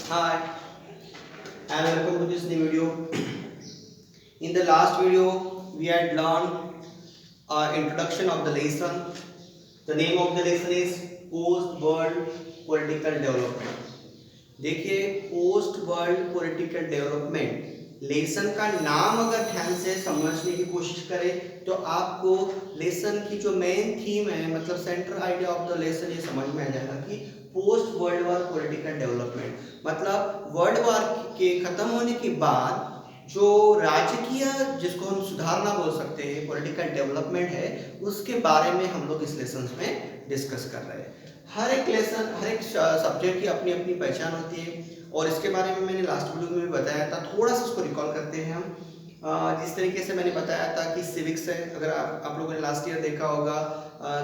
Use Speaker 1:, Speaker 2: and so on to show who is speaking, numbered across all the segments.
Speaker 1: Hi, and welcome to this new video. In the last video, we had learned introduction of the lesson. The name of the lesson is Post World Political Development. देखिए, post world political development lesson का नाम अगर ध्यान से समझने की कोशिश करें तो आपको लेसन की जो मेन थीम है, मतलब central idea of the lesson, ये समझ में आ जाएगा कि post world war political development मतलब वर्ल्ड वार के खत्म होने के बाद जो राजकीय, जिसको हम सुधारना बोल सकते हैं, पॉलिटिकल डेवलपमेंट है, उसके बारे में हम लोग इस लेसन में डिस्कस कर रहे हैं। हर एक लेसन, हर एक सब्जेक्ट की अपनी अपनी पहचान होती है और इसके बारे में मैंने लास्ट वीडियो में भी बताया था। थोड़ा सा उसको रिकॉल करते हैं हम। जिस तरीके से मैंने बताया था कि सिविक्स है, अगर आप लोगों ने लास्ट ईयर देखा होगा,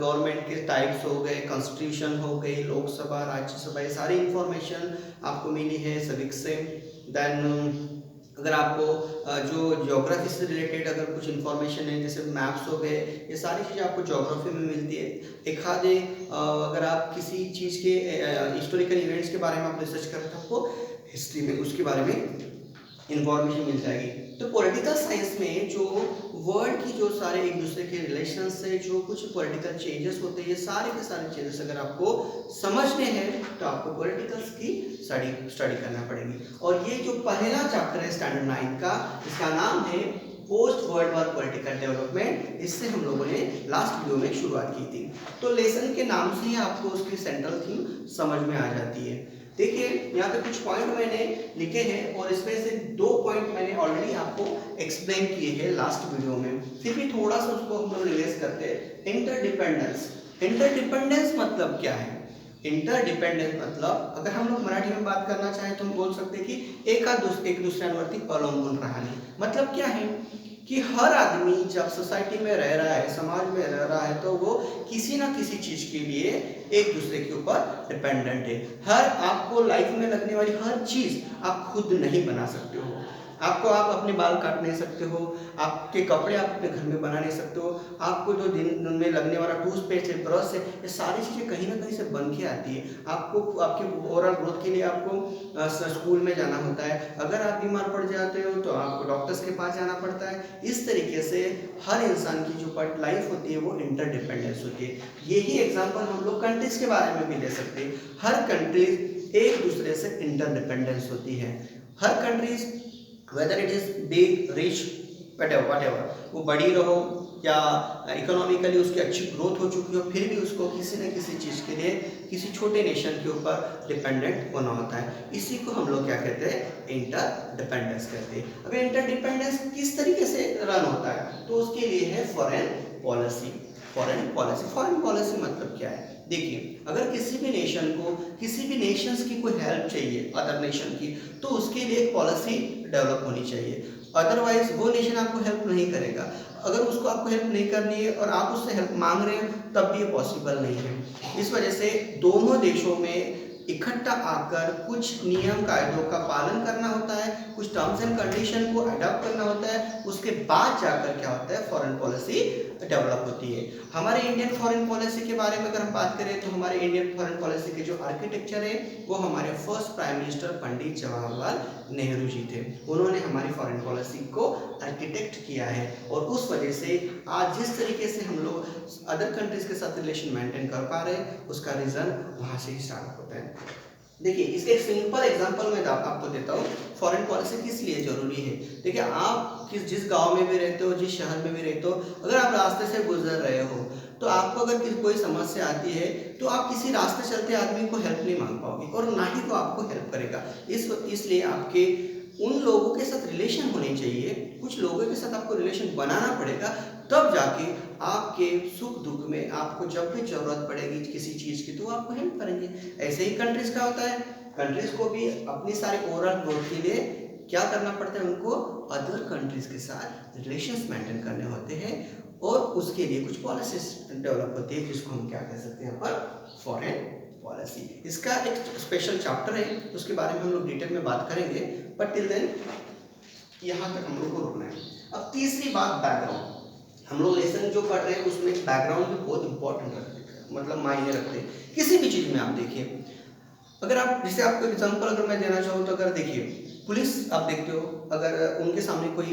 Speaker 1: गवर्नमेंट के टाइप्स हो गए, कॉन्स्टिट्यूशन हो गई, लोकसभा, राज्यसभा, ये सारी इंफॉर्मेशन आपको मिली है सिविक्स से। देन अगर आपको जो ज्योग्राफी से रिलेटेड अगर कुछ इन्फॉर्मेशन है, जैसे मैप्स हो गए, ये सारी चीज़ें आपको ज्योग्राफी में मिलती है। एक आधे अगर आप किसी चीज़ के हिस्टोरिकल इवेंट्स के बारे में आप रिसर्च करते हो, आपको हिस्ट्री में उसके बारे में इंफॉर्मेशन मिल जाएगी। तो पॉलिटिकल साइंस में जो वर्ल्ड की जो सारे एक दूसरे के रिलेशन से जो कुछ पॉलिटिकल चेंजेस होते हैं, ये सारे के सारे चेंजेस अगर आपको समझने हैं तो आपको पॉलिटिकल्स की स्टडी करना पड़ेगी। और ये जो पहला चैप्टर है स्टैंडर्ड 9 का, इसका नाम है post world war political development. इससे हम लोगों ने लास्ट वीडियो में शुरुआत की थी। तो लेसन के नाम से ही आपको उसकी सेंट्रल थीम समझ में आ जाती है। देखिए, यहाँ पे कुछ पॉइंट मैंने लिखे हैं और इसमें से 2 पॉइंट मैंने ऑलरेडी आपको एक्सप्लेन किए हैं लास्ट वीडियो में, फिर भी थोड़ा सा उसको हम लोग रिलेट करते हैं। इंटरडिपेंडेंस। इंटरडिपेंडेंस मतलब क्या है? इंटरडिपेंडेंस मतलब अगर हम लोग मराठी में बात करना चाहें तो हम बोल सकते हैं कि एक दूसऱ्यांवरती अवलंबून राहणे। मतलब क्या है कि हर आदमी जब सोसाइटी में रह रहा है, समाज में रह रहा है, तो वो किसी ना किसी चीज के लिए एक दूसरे के ऊपर डिपेंडेंट है। हर आपको लाइफ में लगने वाली हर चीज आप खुद नहीं बना सकते हो। आप अपने बाल काट नहीं सकते हो, आपके कपड़े आप अपने घर में बना नहीं सकते हो, आपको जो दिन में लगने वाला टूथपेस्ट है, ब्रश है, ये सारी चीज़ें कहीं ना कहीं से बन के आती है। आपको आपके ओवरऑल ग्रोथ के लिए आपको स्कूल में जाना होता है। अगर आप बीमार पड़ जाते हो तो आपको डॉक्टर्स के पास जाना पड़ता है। इस तरीके से हर इंसान की जो लाइफ होती है वो इंटरडिपेंडेंस होती है। यही एग्जाम्पल हम लोग कंट्रीज के बारे में भी ले सकते हैं। हर कंट्रीज एक दूसरे से इंटरडिपेंडेंस होती है। हर countries whether it is big, rich, whatever, वो बड़ी रहो या इकोनॉमिकली उसकी अच्छी ग्रोथ हो चुकी हो, फिर भी उसको किसी न किसी चीज़ के लिए किसी छोटे नेशन के ऊपर डिपेंडेंट होना होता है। इसी को हम लोग क्या कहते हैं? इंटरडिपेंडेंस कहते हैं। अब इंटरडिपेंडेंस किस तरीके से रन होता है? तो उसके लिए है foreign policy. Foreign policy, foreign policy मतलब क्या है? देखिए, अगर किसी भी नेशन को, किसी भी नेशंस की कोई हेल्प चाहिए अदर नेशन की, तो उसके लिए एक पॉलिसी डेवलप होनी चाहिए। अदरवाइज वो नेशन आपको हेल्प नहीं करेगा। अगर उसको आपको हेल्प नहीं करनी है और आप उससे हेल्प मांग रहे हैं, तब भी ये पॉसिबल नहीं है। इस वजह से दोनों देशों में इकट्ठा आकर कुछ नियम कायदों का पालन करना होता है, कुछ टर्म्स एंड कंडीशन को अडॉप्ट करना होता है। उसके बाद जाकर क्या होता है? फॉरेन पॉलिसी डेवलप होती है। हमारे इंडियन फॉरेन पॉलिसी के बारे में अगर हम बात करें तो हमारे इंडियन फॉरेन पॉलिसी के जो आर्किटेक्चर है वो हमारे first prime minister Pandit Jawaharlal Nehru ji थे। उन्होंने हमारी फॉरेन पॉलिसी को आर्किटेक्ट किया है और उस वजह से आज जिस तरीके से हम लोग अदर कंट्रीज के साथ रिलेशन मेंटेन कर पा रहे हैं, उसका रीजन वहां से ही स्टार्ट होता है। देखिए, इसके एक सिंपल एग्जांपल मैं आपको देता हूँ, फॉरेन पॉलिसी किस लिए जरूरी है। देखिए, आप जिस गांव में भी रहते हो, जिस शहर में भी रहते हो, अगर आप रास्ते से गुजर रहे हो तो आपको अगर कोई समस्या आती है तो आप किसी रास्ते चलते आदमी को हेल्प नहीं मांग पाओगे और ना ही वो आपको हेल्प करेगा। इसलिए आपके उन लोगों के साथ रिलेशन होने चाहिए, कुछ लोगों के साथ आपको रिलेशन बनाना पड़ेगा, तब जाके आपके सुख दुख में आपको जब भी जरूरत पड़ेगी किसी चीज़ की तो आपको हेल्प करेंगे। ऐसे ही कंट्रीज का होता है, कंट्रीज को भी अपनी सारी ओवरऑल ग्रोथ के लिए क्या करना पड़ता है? उनको अदर कंट्रीज के साथ रिलेशंस मेंटेन करने होते हैं और उसके लिए कुछ पॉलिसीज डेवलप होती है, जिसको हम क्या कह सकते हैं यहाँ पर? Foreign policy. इसका एक स्पेशल चैप्टर है, उसके बारे में हम लोग डिटेल में बात करेंगे, बट टिल देन यहाँ तक हम लोग को रुकना है। अब तीसरी बात, बैकग्राउंड। हम लोग लेसन जो पढ़ रहे हैं उसमें बैकग्राउंड भी बहुत इंपॉर्टेंट रखते हैं, मतलब मायने रखते हैं। किसी भी चीज़ में आप देखिए, अगर आप जैसे आपको एग्जांपल अगर मैं देना चाहूँ तो अगर देखिए पुलिस आप देखते हो अगर उनके सामने कोई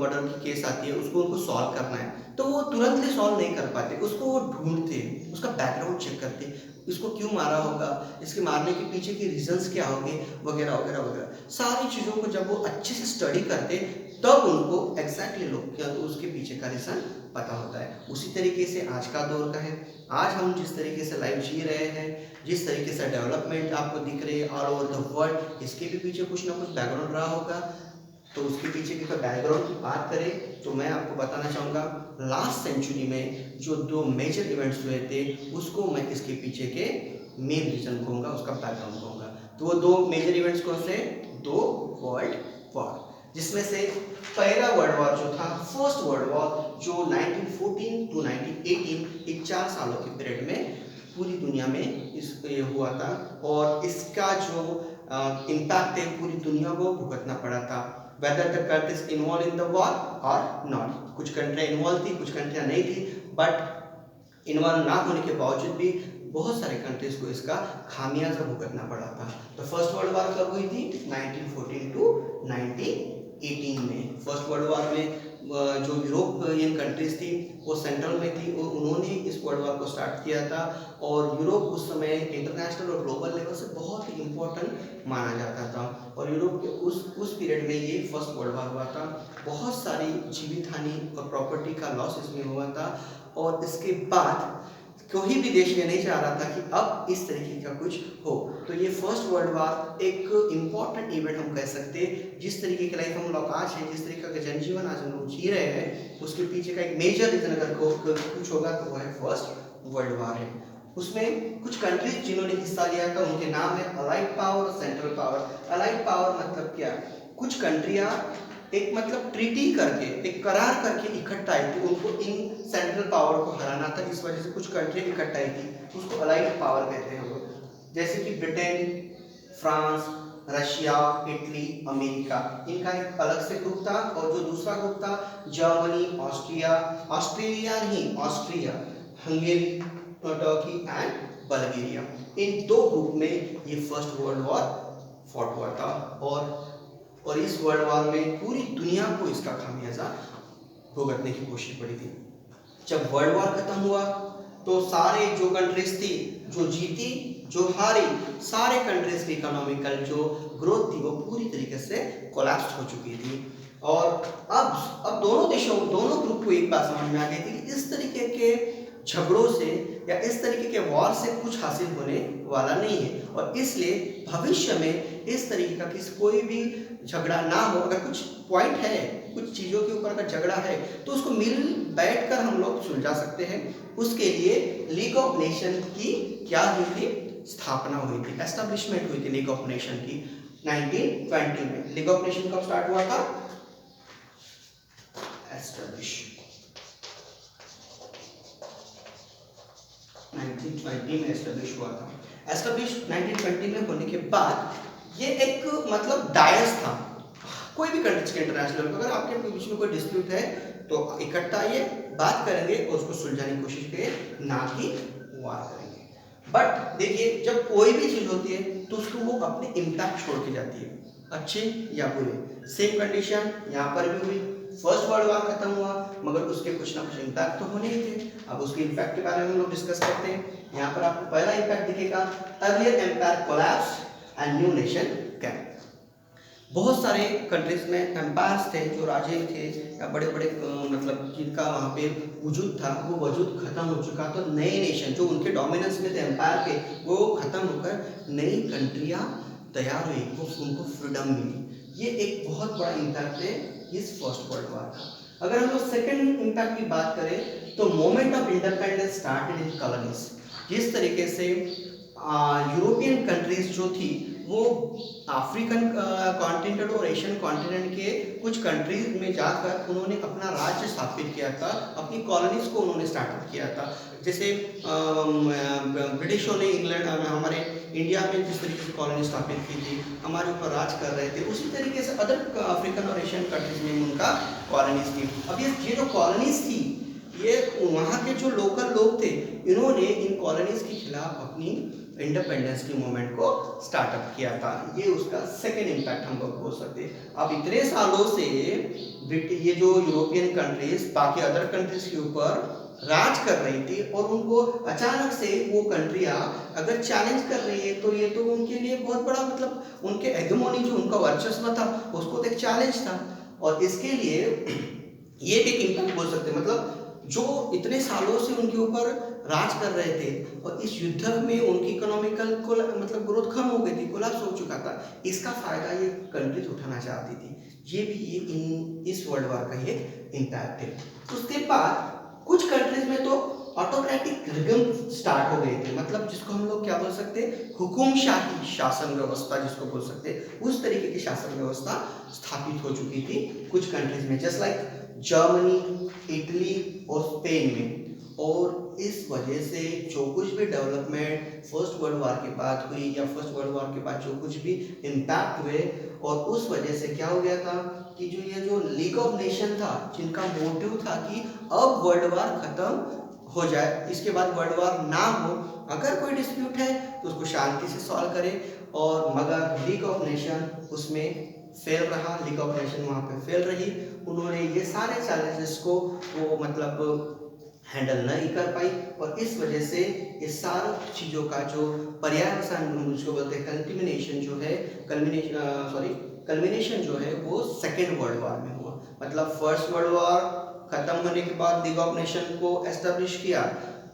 Speaker 1: मर्डर की केस आती है उसको उनको सॉल्व करना है तो वो तुरंत से सॉल्व नहीं कर पाते, उसको वो ढूंढते, उसका बैकग्राउंड चेक करते, इसको क्यों मारा होगा, इसके मारने के पीछे के रीजंस क्या होंगे, वगैरह वगैरह वगैरह सारी चीज़ों को जब वो अच्छे से स्टडी करते तब उनको एग्जैक्टली लोग क्या तो उसके पीछे का रीजन पता होता है। उसी तरीके से आज का दौर का है, आज हम जिस तरीके से लाइफ जी रहे हैं, जिस तरीके से डेवलपमेंट आपको दिख रही है ऑल ओवर द वर्ल्ड, इसके भी पीछे कुछ ना कुछ बैकग्राउंड रहा होगा। तो उसके पीछे की बैकग्राउंड की बात करें तो मैं आपको बताना चाहूँगा लास्ट सेंचुरी में जो 2 मेजर इवेंट्स हुए थे उसको मैं इसके पीछे के मेन रीजन कहूँगा, उसका बैकग्राउंड कहूँगा। तो वो 2 मेजर इवेंट्स कौन से? 2 वर्ल्ड वॉर, जिसमें से पहला वर्ल्ड वॉर जो था, फर्स्ट वर्ल्ड वॉर जो 1914 टू 1918 एक 4 सालों के पीरियड में पूरी दुनिया में इस ये हुआ था और इसका जो इम्पैक्ट है पूरी दुनिया को भुगतना पड़ा था। Whether the countries involve in the war और नॉट, कुछ कंट्रियाँ इन्वॉल्व थी, कुछ कंट्रियाँ नहीं थी, बट इन्वॉल्व ना होने के बावजूद भी बहुत सारे कंट्रीज को इसका खामियाजा भुगतना पड़ा था। तो फर्स्ट वर्ल्ड वॉर कब हुई थी? 1914 टू 1918 में। फर्स्ट वर्ल्ड वॉर में जो यूरोपियन कंट्रीज थी वो सेंट्रल में थी, उन्होंने इस वर्ल्ड वॉर को स्टार्ट किया था और यूरोप उस समय इंटरनेशनल और ग्लोबल लेवल से बहुत ही इम्पोर्टेंट माना जाता था और यूरोप के उस पीरियड में ये फर्स्ट वर्ल्ड वॉर हुआ था। बहुत सारी जीवित हानि और प्रॉपर्टी का लॉस इसमें हुआ था और इसके बाद कोई भी देश ये नहीं चाह रहा था कि अब इस तरीके का कुछ हो। तो ये फर्स्ट वर्ल्ड वॉर एक इम्पॉर्टेंट इवेंट हम कह सकते हैं। जिस तरीके की लाइफ हम लोग आज हैं, जिस तरीके का जनजीवन आज हम लोग जी रहे हैं, उसके पीछे का एक मेजर रीजन अगर कुछ होगा तो वो है फर्स्ट वर्ल्ड वॉर है। उसमें कुछ कंट्रीज जिन्होंने हिस्सा लिया था उनके नाम है अलाइड पावर और सेंट्रल पावर। अलाइड पावर मतलब क्या? कुछ कंट्रियाँ एक मतलब ट्रीटी करके, एक करार करके इकट्ठा आई थी, उनको इन सेंट्रल पावर को हराना था, इस वजह से कुछ कंट्री इकट्ठा आई थी, उसको अलाइड पावर कहते हैं लोग। जैसे कि Britain, France, Russia, Italy, America, इनका एक अलग से ग्रुप था और जो दूसरा ग्रुप था Germany, Austria, Hungary, Turkey and Bulgaria. In 2 group में ये फर्स्ट वर्ल्ड वॉर फॉट हुआ था और इस वर्ल्ड वॉर में पूरी दुनिया को इसका खामियाजा भुगतने की कोशिश पड़ी थी। जब वर्ल्ड वॉर खत्म हुआ तो सारे जो कंट्रीज थी, जो जीती जो हारी, सारे कंट्रीज की इकोनॉमिकल जो ग्रोथ थी वो पूरी तरीके से कोलैप्स हो चुकी थी। और अब दोनों देशों, दोनों ग्रुप को एक बात समझ में आ गई थी कि इस तरीके के झगड़ों से या इस तरीके के वॉर से कुछ हासिल होने वाला नहीं है और इसलिए भविष्य में इस तरीके का किसी कोई भी झगड़ा ना हो। अगर कुछ पॉइंट है, कुछ चीज़ों के ऊपर का झगड़ा है तो उसको मिल बैठ कर हम लोग सुलझा सकते हैं। उसके लिए लीग ऑफ नेशन की क्या हुई थी? स्थापना हुई थी, एस्टेब्लिशमेंट हुई थी लीग ऑफ नेशन की 1920 में। लीग ऑफ नेशन कब स्टार्ट हुआ था? एस्टेब्लिश 1920 में एस्टेब्लिश हुआ था। एस्टेब्लिश 1920 में होने के बाद ये एक मतलब डायस था। कोई भी कंट्रीज के इंटरनेशनल में अगर आपके बीच में कोई डिस्प्यूट है तो इकट्ठा आइए, बात करेंगे और उसको सुलझाने की कोशिश करें, ना कि वार करेंगे। बट देखिए जब कोई भी चीज होती है तो उसको वो अपने इम्पैक्ट छोड़ के जाती है, अच्छे या बुरे। सेम कंडीशन यहाँ पर भी हुई। फर्स्ट वर्ल्ड वॉर खत्म हुआ मगर उसके कुछ ना कुछ इम्पैक्ट तो होने ही थे। अब उसके इम्पैक्ट के बारे में हम लोग डिस्कस करते हैं। यहाँ पर आपको पहला इम्पैक्ट दिखेगा, earlier empire collapse and new nation came. बहुत सारे कंट्रीज में एम्पायर्स थे, जो राजे थे या बड़े बड़े मतलब जिनका वहाँ पे वजूद था वो वजूद खत्म हो चुका। तो नए नेशन जो उनके डोमिनेंस में थे एम्पायर के, वो खत्म होकर नई कंट्रियाँ तैयार हुई, उनको फ्रीडम मिली। ये एक बहुत बड़ा इम्पैक्ट है इस फर्स्ट वर्ल्ड वॉर का। अगर हम लोग सेकेंड इम्पैक्ट की बात करें तो moment of independence started in colonies. जिस तरीके से यूरोपियन कंट्रीज जो थी वो अफ्रीकन कॉन्टिनेंट और एशियन कॉन्टिनेंट के कुछ कंट्रीज में जाकर उन्होंने अपना राज्य स्थापित किया था, अपनी कॉलोनीज को उन्होंने स्टार्ट किया था। जैसे ब्रिटिशों ने इंग्लैंड हमारे इंडिया में जिस तरीके से कॉलोनी स्थापित की थी, हमारे ऊपर राज कर रहे थे, उसी तरीके से अदर अफ्रीकन और एशियन कंट्रीज में उनका कॉलोनीज थी। अब ये जो कॉलोनीज थी ये वहाँ के जो लोकल लोग थे, इन्होंने इन कॉलोनीज के खिलाफ अपनी इंडिपेंडेंस की मूवमेंट को स्टार्टअप किया था। ये उसका सेकेंड इम्पैक्ट हम लोग बोल सकते हैं। अब इतने सालों से ये जो यूरोपियन कंट्रीज बाकी अदर कंट्रीज के ऊपर राज कर रही थी, और उनको अचानक से वो कंट्रियां अगर चैलेंज कर रही है तो ये तो उनके लिए बहुत बड़ा, मतलब उनके हेगेमोनी जो उनका वर्चस्व था उसको तो एक चैलेंज था। और इसके लिए ये भी एक इम्पैक्ट बोल सकते हैं, मतलब जो इतने सालों से उनके ऊपर राज कर रहे थे और इस युद्ध में उनकी इकोनॉमिकल मतलब ग्रोथ कम हो गई थी, कोलैप्स हो चुका था, इसका फायदा ये कंट्रीज उठाना चाहती थी। ये भी इस वर्ल्ड वॉर का ही एक इम्पैक्ट है। उसके बाद कुछ कंट्रीज में तो ऑटोक्रेटिक रिगम स्टार्ट हो गए थे, मतलब जिसको हम लोग क्या बोल सकते हैं, हुकुमशाही शासन व्यवस्था जिसको बोल सकते हैं, उस तरीके की शासन व्यवस्था स्थापित हो चुकी थी कुछ कंट्रीज में, जस्ट लाइक जर्मनी, इटली और स्पेन में। और इस वजह से जो कुछ भी डेवलपमेंट फर्स्ट वर्ल्ड वॉर के बाद हुई या फर्स्ट वर्ल्ड वॉर के बाद जो कुछ भी इम्पैक्ट हुए, और उस वजह से क्या हो गया था कि ये जो लीग ऑफ नेशन था, जिनका मोटिव था कि अब वर्ल्ड वॉर खत्म हो जाए, इसके बाद वर्ल्ड वॉर ना हो, अगर कोई डिस्प्यूट है तो उसको शांति से सॉल्व करे, और मगर लीग ऑफ नेशन उसमें फेल रहा, लीग ऑफ नेशन वहाँ पे फेल रही। उन्होंने ये सारे चैलेंजेस को वो मतलब हैंडल नहीं कर पाई, और इस वजह से इस सारी चीज़ों का जो पर्यावरण उसको बोलते हैं कल्मिनेशन जो है, कल्मिनेशन जो है वो सेकेंड वर्ल्ड वॉर में हुआ। मतलब फर्स्ट वर्ल्ड वॉर खत्म होने के बाद लीग ऑफ नेशन को एस्टेब्लिश किया,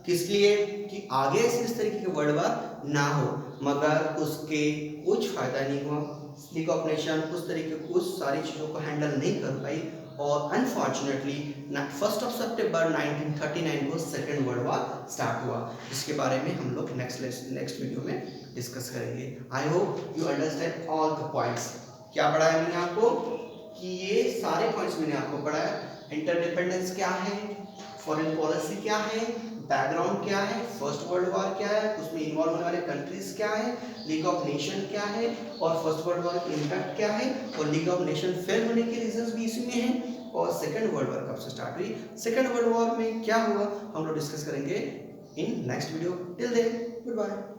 Speaker 1: किस लिए, कि आगे इस तरीके के वर्ल्ड वॉर ना हो, मगर उसके कुछ फायदा नहीं हुआ। लीग ऑफ नेशन उस तरीके को उस सारी चीज़ों को हैंडल नहीं कर पाई, और अनफॉर्चुनेटली 1 सितंबर 1939 को सेकेंड वर्ल्ड वॉर स्टार्ट हुआ, जिसके बारे में हम लोग नेक्स्ट वीडियो में डिस्कस करेंगे। I hope you understand all the points. क्या पढ़ाया मैंने आपको, कि ये सारे पॉइंट्स मैंने आपको पढ़ाया। इंटरडिपेंडेंस क्या है, फॉरेन पॉलिसी क्या है, बैकग्राउंड क्या है, फर्स्ट वर्ल्ड वॉर क्या है, उसमें इन्वॉल्व होने वाले कंट्रीज क्या है, लीग ऑफ नेशन क्या है, और फर्स्ट वर्ल्ड वॉर का इम्पैक्ट क्या है, और लीग ऑफ नेशन फेल होने के रीजंस भी इसी में हैं, और सेकंड वर्ल्ड वॉर कब से स्टार्ट हुई, सेकंड वर्ल्ड वॉर में क्या हुआ, हम लोग डिस्कस करेंगे in next video. Till then good bye.